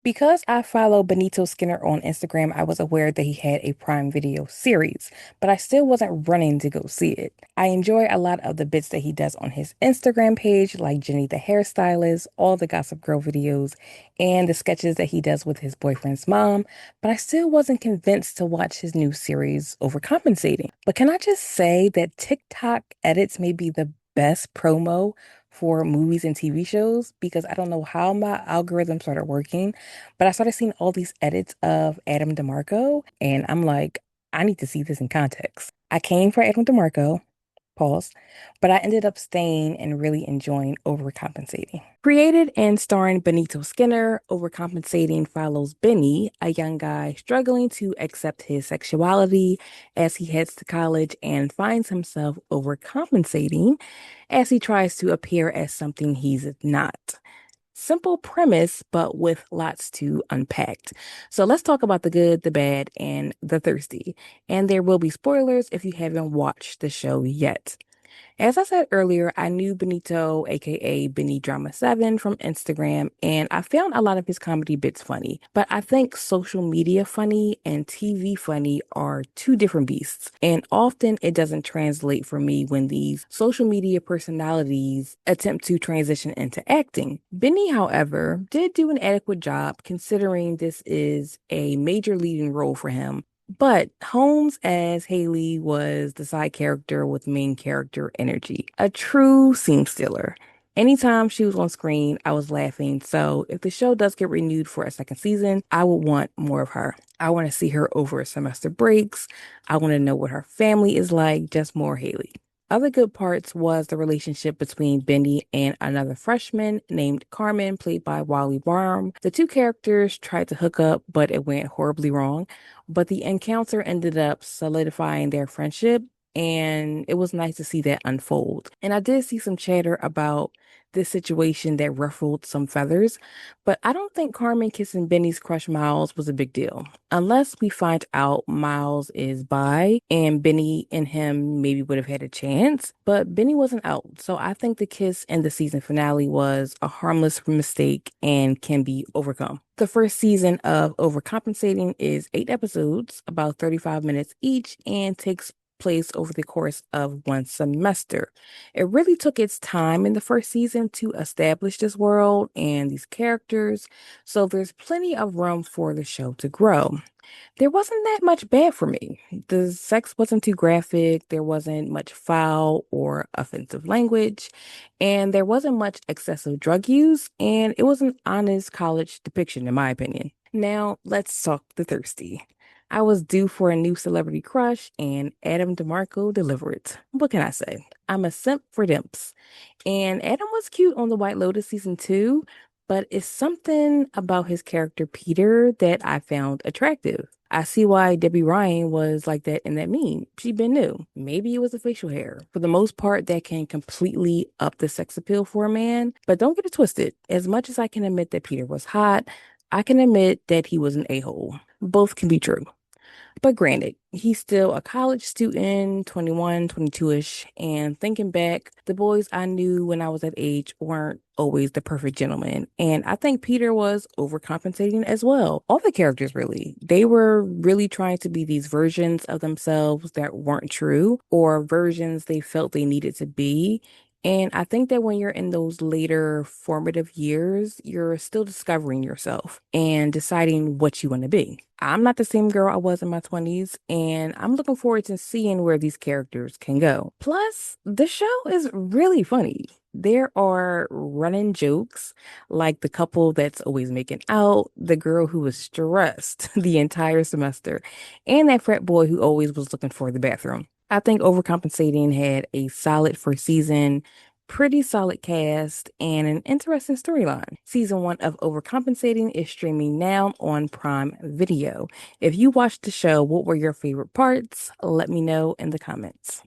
Because I follow Benito Skinner on Instagram, I was aware that he had a Prime Video series, but I still wasn't running to go see it. I enjoy a lot of the bits that he does on his Instagram page, like Jenny the hairstylist, all the Gossip Girl videos, and the sketches that he does with his boyfriend's mom, but I still wasn't convinced to watch his new series, Overcompensating. But can I just say that TikTok edits may be the best promo for movies and TV shows because I don't know how my algorithm started working, but I started seeing all these edits of Adam DiMarco, and I'm like, I need to see this in context. I came for Adam DiMarco, pause, but I ended up staying and really enjoying Overcompensating. Created and starring Benito Skinner, Overcompensating follows Benny, a young guy struggling to accept his sexuality as he heads to college and finds himself overcompensating as he tries to appear as something he's not. Simple premise, but with lots to unpack. So let's talk about the good, the bad, and the thirsty. And there will be spoilers if you haven't watched the show yet. As I said earlier, I knew Benito, aka Benny Drama 7, from Instagram, and I found a lot of his comedy bits funny. But I think social media funny and TV funny are two different beasts, and often it doesn't translate for me when these social media personalities attempt to transition into acting. Benny, however, did do an adequate job considering this is a major leading role for him. But Holmes as Haley was the side character with main character energy, a true scene stealer. Anytime she was on screen, I was laughing. So if the show does get renewed for a second season, I would want more of her. I want to see her over semester breaks. I want to know what her family is like, just more Haley. Other good parts was the relationship between Benny and another freshman named Carmen, played by Wally Barham. The two characters tried to hook up, but it went horribly wrong. But the encounter ended up solidifying their friendship, and it was nice to see that unfold. And I did see some chatter about this situation that ruffled some feathers, but I don't think Carmen kissing Benny's crush Miles was a big deal. Unless we find out Miles is bi and Benny and him maybe would have had a chance, but Benny wasn't out. So I think the kiss in the season finale was a harmless mistake and can be overcome. The first season of Overcompensating is 8 episodes, about 35 minutes each, and takes place over the course of one semester. It really took its time in the first season to establish this world and these characters, so there's plenty of room for the show to grow. There wasn't that much bad for me. The sex wasn't too graphic, there wasn't much foul or offensive language, and there wasn't much excessive drug use, and it was an honest college depiction, in my opinion. Now, let's talk the thirsty. I was due for a new celebrity crush, and Adam DiMarco delivered. What can I say? I'm a simp for dimps. And Adam was cute on The White Lotus season 2, but it's something about his character Peter that I found attractive. I see why Debbie Ryan was like that in that meme. She been new. Maybe it was the facial hair. For the most part, that can completely up the sex appeal for a man. But don't get it twisted. As much as I can admit that Peter was hot, I can admit that he was an a-hole. Both can be true. But granted, he's still a college student, 21, 22-ish, and thinking back, the boys I knew when I was that age weren't always the perfect gentleman. And I think Peter was overcompensating as well. All the characters really. They were really trying to be these versions of themselves that weren't true or versions they felt they needed to be. And I think that when you're in those later formative years, you're still discovering yourself and deciding what you want to be. I'm not the same girl I was in my 20s, and I'm looking forward to seeing where these characters can go. Plus, the show is really funny. There are running jokes like the couple that's always making out, the girl who was stressed the entire semester, and that frat boy who always was looking for the bathroom. I think Overcompensating had a solid first season, pretty solid cast, and an interesting storyline. Season 1 of Overcompensating is streaming now on Prime Video. If you watched the show, what were your favorite parts? Let me know in the comments.